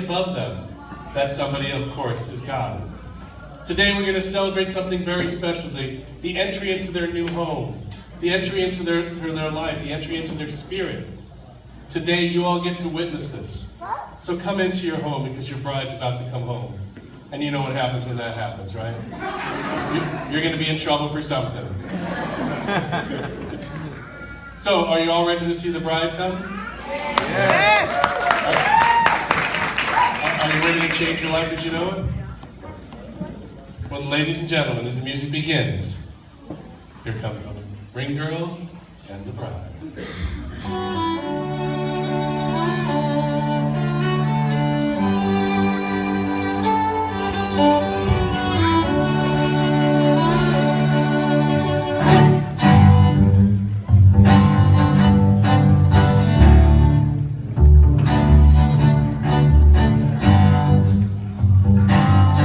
above them. That somebody, of course, is God. Today we're going to celebrate something very special, the entry into their new home, the entry into their life, the entry into their spirit. Today you all get to witness this. So come into your home because your bride's about to come home. And you know what happens when that happens, right? You're going to be in trouble for something. So, are you all ready to see the bride come? Yes! Are you ready to change your life as you know it? Well, ladies and gentlemen, as the music begins, here comes the ring girls and the bride.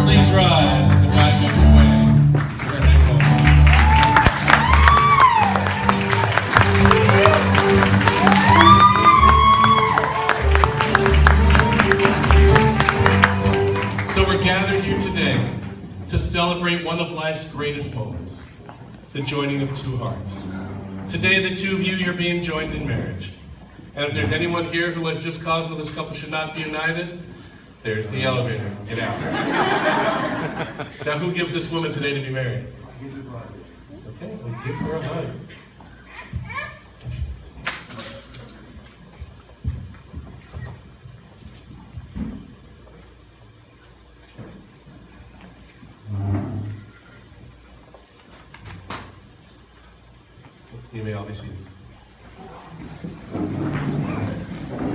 Please rise as the bride makes her way to her new home. So we're gathered here today to celebrate one of life's greatest moments, the joining of two hearts. Today, the two of you are being joined in marriage. And if there's anyone here who has just cause why this couple should not be united, there's the elevator. Get out. Now, who gives this woman today to be married? Okay, we'll give her a hug. You may all be seated.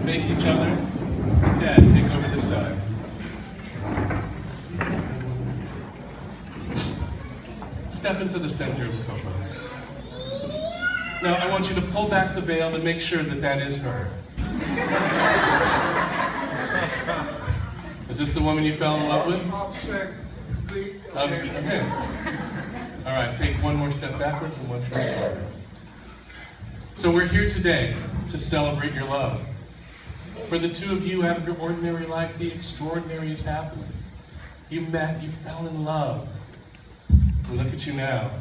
Face each other. Dad, take over this side. Step into the center of the couple. Now, I want you to pull back the veil and make sure that that is her. Is this the woman you fell in love with? Okay. All right, take one more step backwards and one step forward. So we're here today to celebrate your love. For the two of you out of your ordinary life, the extraordinary is happening. You met, you fell in love. And look at you now.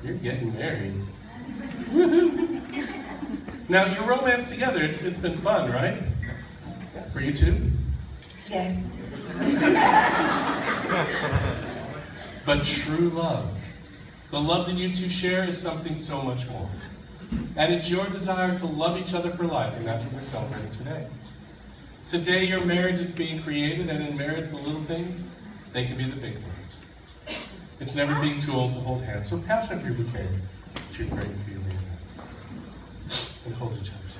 You're getting married. Woohoo! Now, your romance together, it's been fun, right? For you two? Yes. But true love, the love that you two share is something so much more. And it's your desire to love each other for life, and that's what we're celebrating today. Today, your marriage is being created, and in marriage, the little things, they can be the big ones. It's never being too old to hold hands, so pass up your bouquet to your great feeling and hold each other's hands.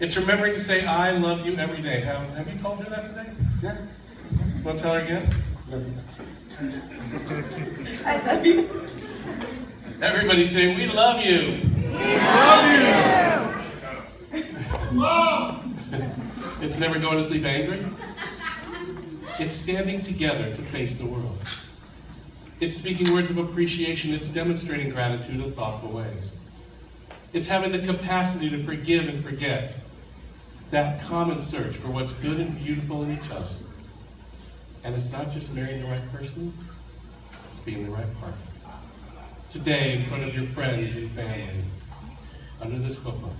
It's remembering to say, I love you every day. Have you told her that today? Yeah. Want to tell her again? I love you. Everybody say, we love you. We love you. It's never going to sleep angry. It's standing together to face the world. It's speaking words of appreciation. It's demonstrating gratitude in thoughtful ways. It's having the capacity to forgive and forget. That common search for what's good and beautiful in each other. And it's not just marrying the right person, it's being the right partner. Today, in front of your friends and family, under this chuppah,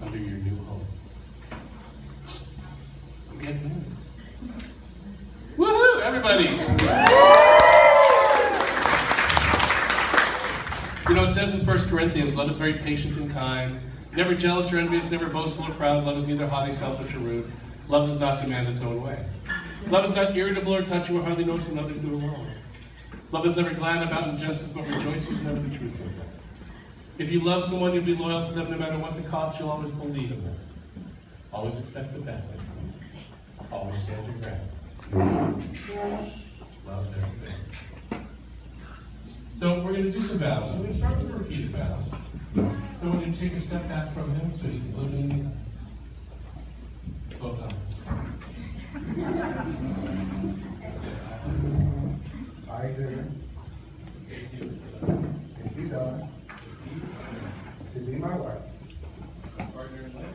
under your new home. Get married. Woohoo, everybody! You know, it says in 1 Corinthians, love is very patient and kind, never jealous or envious, never boastful or proud, love is neither haughty, selfish, or rude. Love does not demand its own way. Love is not irritable or touchy or hardly knows when others do wrong. Love is never glad about injustice, but rejoices whenever the truth comes out. If you love someone, you'll be loyal to them no matter what the cost. You'll always believe in them. Always expect the best of them. Always stand your ground. Love everything. So we're going to do some vows. I'm going to start with the repeated vows. So I want you to take a step back from him so you can look in both eyes. I, Xavier, take you, Donna, to be my wife, My partner in life,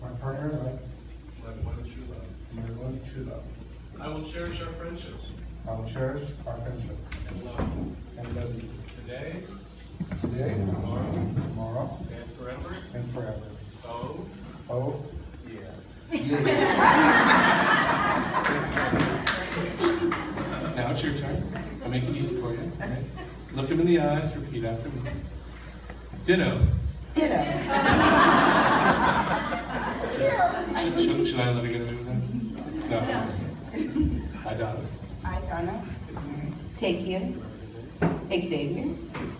my partner in life, will cherish our friendship I will cherish our friendship and love you and love you today, today, tomorrow, tomorrow, and forever. and forever. Oh, yeah. yeah. Now it's your turn. I'll make it easy for you. Okay? Look him in the eyes, repeat after me. Ditto. Ditto. Should I let her get away with that? No. I Donna. I, Donna, take you, Xavier,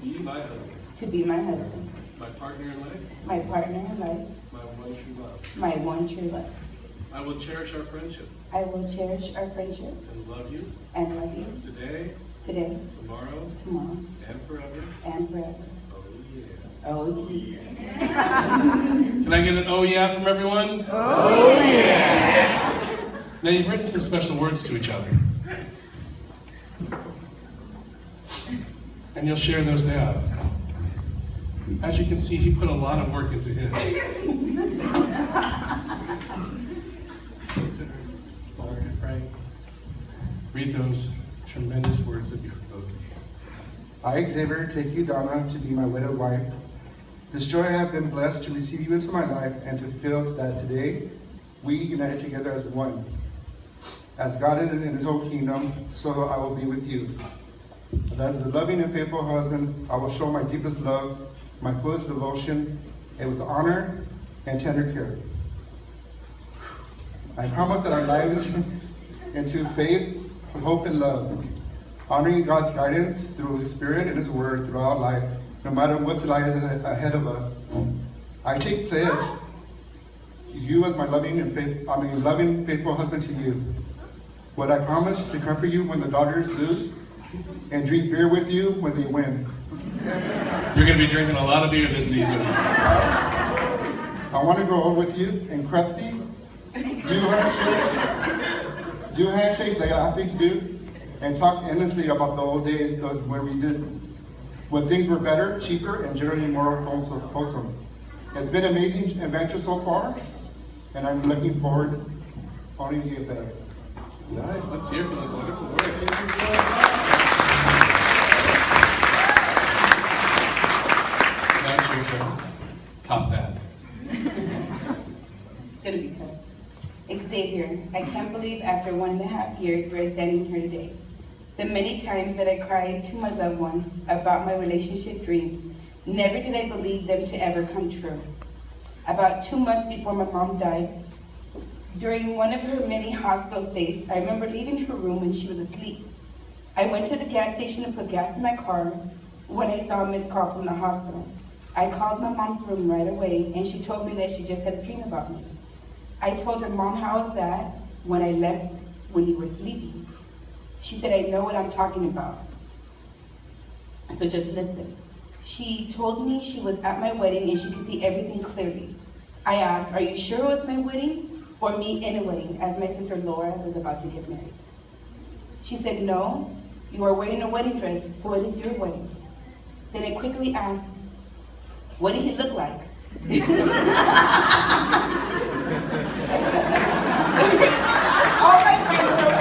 Be my husband, to be my husband, my partner in life, my partner in life, my one true love. my one true love. I will cherish our friendship I will cherish our friendship and love you and love you today, today, tomorrow, tomorrow, and forever. and forever. Oh yeah. Oh, yeah. Can I get an oh yeah from everyone? Oh yeah! Now you've written some special words to each other. And you'll share those now. As you can see, he put a lot of work into his. Frank, read those tremendous words that you've wrote. I, Xavier, take you, Donna, to be my widowed wife. This joy I have been blessed to receive you into my life and to feel that today we united together as one. As God is in his own kingdom, so I will be with you. And as the loving and faithful husband, I will show my deepest love, my fullest devotion, and with honor and tender care. I promise that our lives into faith, hope, and love, honoring God's guidance through His Spirit and His Word throughout life, no matter what lies ahead of us. I take pledge you as my loving, faithful husband to you. What I promise to comfort you when the daughters lose, and drink beer with you when they win. You're going to be drinking a lot of beer this season. I want to grow old with you and crusty, do handshakes like athletes do, and talk endlessly about the old days when things were better, cheaper, and generally more wholesome. It's been an amazing adventure so far, and I'm looking forward only to get better. Nice. Let's hear for those wonderful words. Now it's your turn. Top that. It's gonna be tough. Xavier, I can't believe after 1.5 years we're standing here today. The many times that I cried to my loved ones about my relationship dreams, never did I believe them to ever come true. About 2 months before my mom died, during one of her many hospital stays, I remember leaving her room when she was asleep. I went to the gas station to put gas in my car when I saw a missed call from the hospital. I called my mom's room right away, and she told me that she just had a dream about me. I told her, Mom, how was that when I left when you were sleeping? She said, I know what I'm talking about. So just listen. She told me she was at my wedding and she could see everything clearly. I asked, are you sure it was my wedding or me in a wedding, as my sister Laura was about to get married? She said, no, you are wearing a wedding dress, so it is your wedding. Then I quickly asked, what did he look like? All my friends were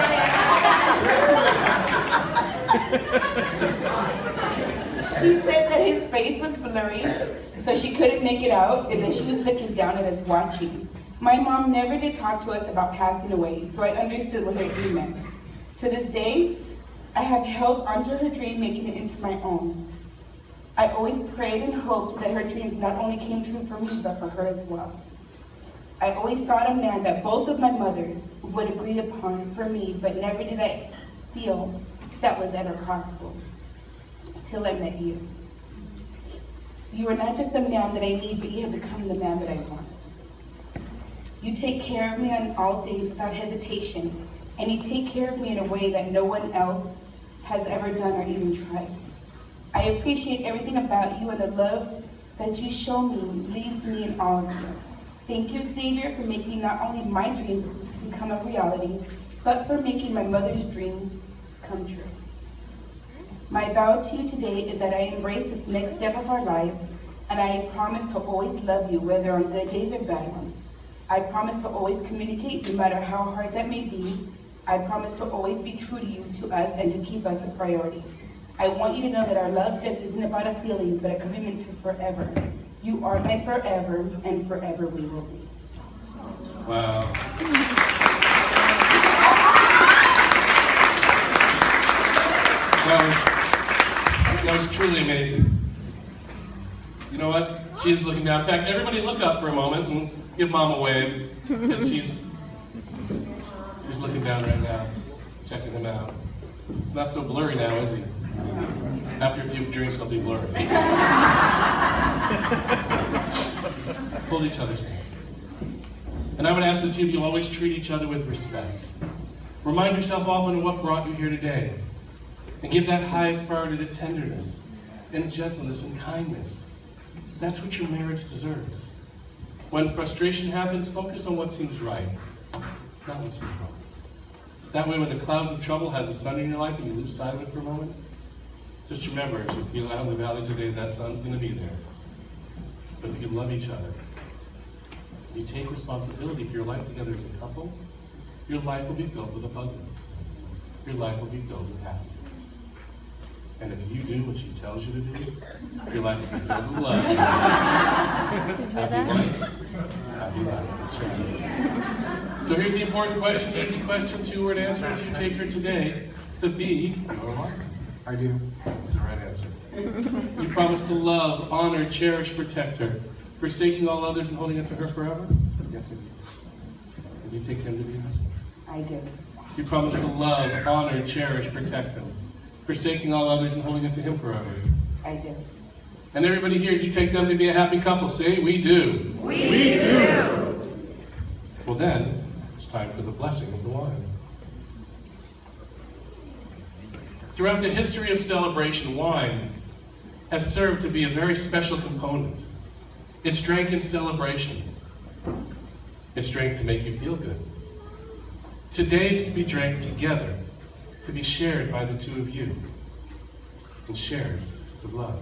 She said that his face was blurry, so she couldn't make it out, and then she was looking down at us watching. My mom never did talk to us about passing away, so I understood what her dream meant. To this day, I have held onto her dream, making it into my own. I always prayed and hoped that her dreams not only came true for me, but for her as well. I always sought a man that both of my mothers would agree upon for me, but never did I feel that was ever possible, till I met you. You are not just the man that I need, but you have become the man that I want. You take care of me on all days without hesitation, and you take care of me in a way that no one else has ever done or even tried. I appreciate everything about you, and the love that you show me leaves me in awe of you. Thank you, Xavier, for making not only my dreams become a reality, but for making my mother's dreams come true. My vow to you today is that I embrace this next step of our lives, and I promise to always love you, whether on good days or bad ones. I promise to always communicate, no matter how hard that may be, I promise to always be true to you, to us, and to keep us a priority. I want you to know that our love just isn't about a feeling, but a commitment to forever. You are my forever, and forever we will be. Wow. That was truly amazing. You know what? She's looking down. In fact, everybody look up for a moment and give Mom a wave, because she's looking down right now, checking him out. Not so blurry now, is he? After a few drinks, he'll be blurry. Hold each other's hands. And I would ask the two of you always treat each other with respect. Remind yourself often of what brought you here today. And give that highest priority to tenderness and gentleness and kindness. That's what your marriage deserves. When frustration happens, focus on what seems right, not what seems wrong. That way, when the clouds of trouble have the sun in your life and you lose sight of it for a moment, just remember, if you feel out in the valley today, that sun's going to be there. But if you love each other, you take responsibility for your life together as a couple, your life will be filled with abundance. Your life will be filled with happiness. And if you do what she tells you to do, your life will be filled with love. Happy life. Happy life. That's right. So here's the important question, easy question, two-word answer. Do you take her today to be your wife? I do. That's the right answer. Do you promise to love, honor, cherish, protect her, forsaking all others and holding up to her forever? Yes, I do. And you take him to be your husband? I do. You promise to love, honor, cherish, protect him, forsaking all others and holding up to him forever? I do. And everybody here, do you take them to be a happy couple? Say, we do. We do. Well then, it's time for the blessing of the wine. Throughout the history of celebration, wine has served to be a very special component. It's drank in celebration. It's drank to make you feel good. Today it's to be drank together, to be shared by the two of you, and shared with love.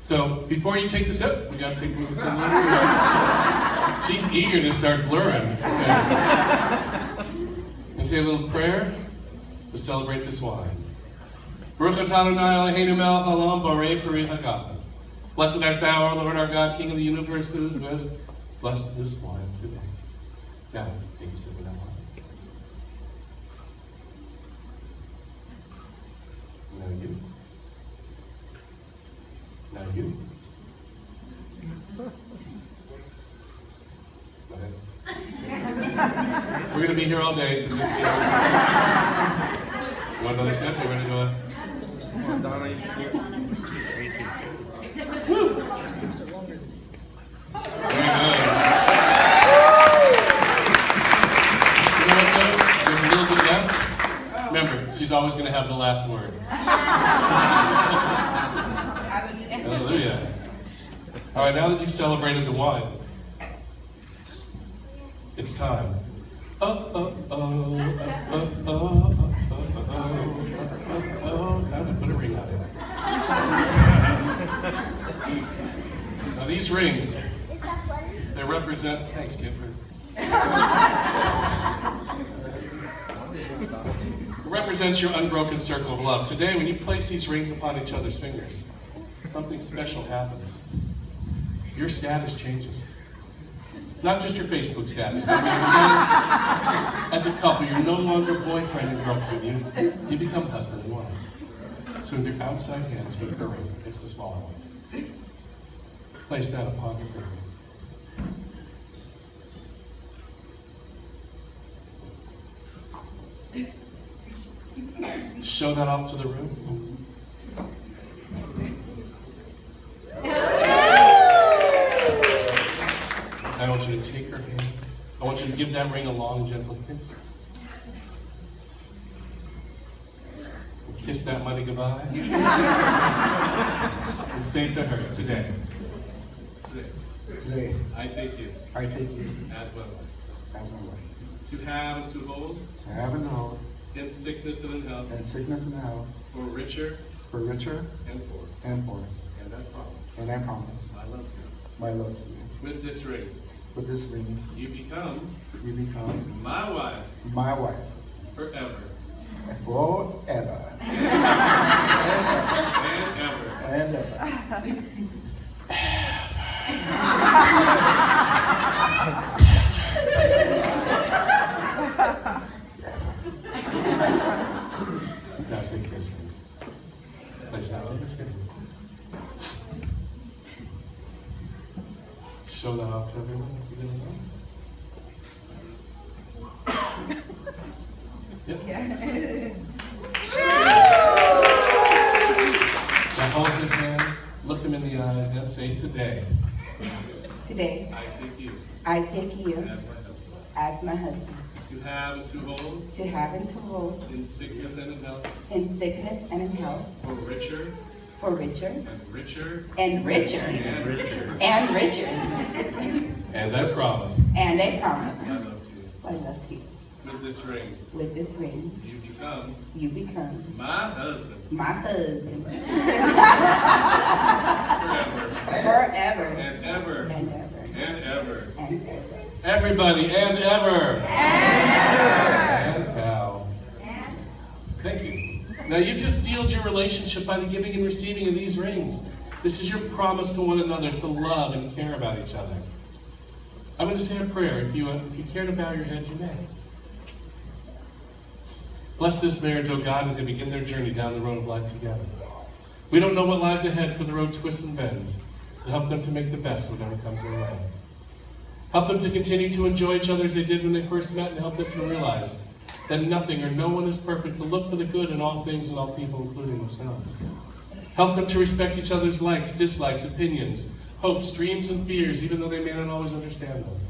So before you take the sip, we got to take a sip. She's eager to start blurring. Okay. And say a little prayer to celebrate this wine. Baruch atah Adonai Eloheinu melech haolam borei peri hagafen. Blessed art thou, our Lord, our God, King of the universe, who has blessed this wine today. Now, take a sip of that wine. Now you. Now you. Go ahead. We're going to be here all day, so just, you want another sip? We're going to go. Donna, Woo! Very good. You know what, though? There's a little bit left. Remember, she's always going to have the last word. Hallelujah. All right, now that you've celebrated the wine, it's time. Time to put a ring on it. Now these rings, they represent, thanks, Gifford. It represents your unbroken circle of love. Today, when you place these rings upon each other's fingers, something special happens. Your status changes. Not just your Facebook status, but your status as a couple. You're no longer boyfriend and girlfriend. You become husband and wife. So with your outside hand, take the ring. It's the smaller one. Place that upon your finger. Show that off to the room. I want you to take her hand. I want you to give that ring a long, gentle kiss. Kiss that money goodbye. And say to her, today, I take you I take you as my wife, as my wife, to have and to hold, to have and hold, in sickness and in health, in sickness and health, for richer for richer and poor. and poor. And I promise, And I promise I love you. my love to you. With this ring, With this ring, you become you become my wife, my wife, forever, forever, and ever. and ever. Now take a kiss. Place now, take a kiss. Show that off to everyone. You didn't know? Yep. Now hold his hands, look him in the eyes, and say today. Today, I take you I take you as my husband, as my husband, to have and to hold to have and to hold in sickness and in health, in sickness and in health, for richer for richer and richer and richer and richer. and richer. And I promise. And I promise, I love you. I love you. With this ring, With this ring, you become you become my husband my husband forever forever and ever and ever and ever. and ever. Everybody, and ever. And now. Thank you. Now you just sealed your relationship by the giving and receiving of these rings. This is your promise to one another to love and care about each other. I'm going to say a prayer. If you care to bow your heads, you may. Bless this marriage, oh God, as they begin their journey down the road of life together. We don't know what lies ahead, for the road twists and bends. To help them to make the best of whatever comes their way. Help them to continue to enjoy each other as they did when they first met, and help them to realize that nothing or no one is perfect, to look for the good in all things and all people, including themselves. Help them to respect each other's likes, dislikes, opinions, hopes, dreams, and fears, even though they may not always understand them.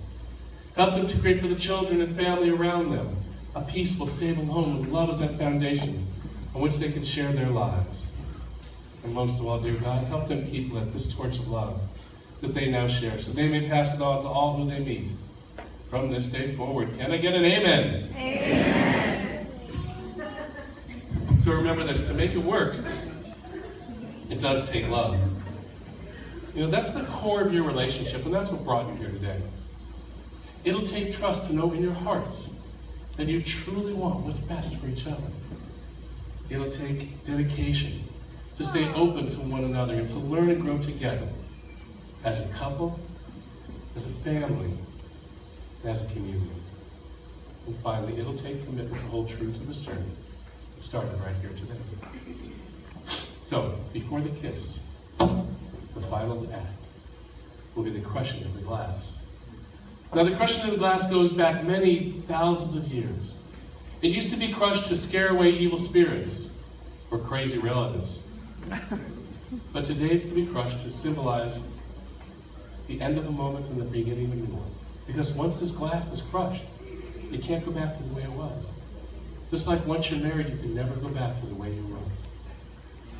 Help them to create for the children and family around them a peaceful, stable home with love as that foundation on which they can share their lives. And most of all, dear God, help them keep lit this torch of love that they now share, so they may pass it on to all who they meet from this day forward. Can I get an amen? Amen. So remember this, to make it work, it does take love. You know, that's the core of your relationship, and that's what brought you here today. It'll take trust to know in your hearts that you truly want what's best for each other. It'll take dedication to stay open to one another and to learn and grow together as a couple, as a family, and as a community. And finally, it'll take commitment to hold true to this journey. We started right here today. So, before the kiss, the final act will be the crushing of the glass. Now, the crushing of the glass goes back many thousands of years. It used to be crushed to scare away evil spirits or crazy relatives. But today it's to be crushed to symbolize the end of a moment and the beginning of a new one. Because once this glass is crushed, you can't go back to the way it was. Just like once you're married, you can never go back to the way you were.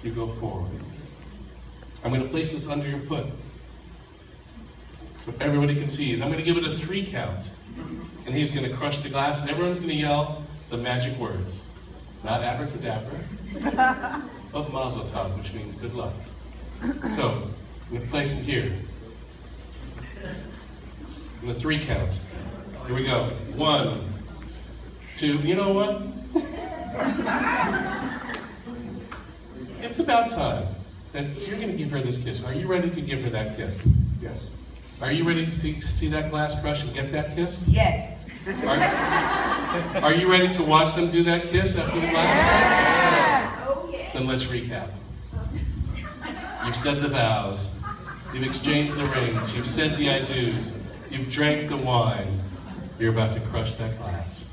You go forward. I'm going to place this under your foot so everybody can see it. I'm going to give it a 3 count. And he's going to crush the glass, and everyone's going to yell the magic words. Not abracadabra, but mazel tov, which means good luck. So, I'm going to place him here. And the 3 count. Here we go. 1, 2. You know what? It's about time that you're going to give her this kiss. Are you ready to give her that kiss? Yes. Are you ready to see that glass crush and get that kiss? Yes. Are you ready to watch them do that kiss after the glass? Yes. Oh, yeah. Then let's recap. You've said the vows. You've exchanged the rings. You've said the I do's. You've drank the wine. You're about to crush that glass.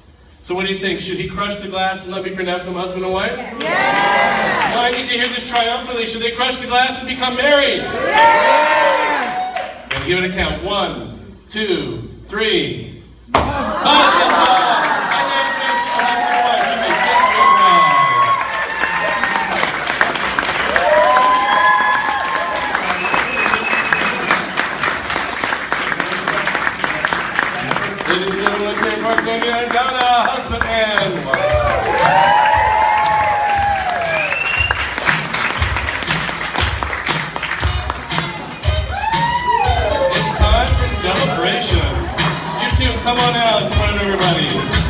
So what do you think? Should he crush the glass and let me pronounce them husband and wife? Yes. No, I need to hear this triumphantly. Should they crush the glass and become married? Yes. Let's give it a count. 1, 2, 3. Mazel tov! Congratulations, husband and wife. You may kiss your bride. Ladies and gentlemen, let's hear it for Xavier and Donna, husband and wife. It's time for celebration. You two, come on out in front of everybody.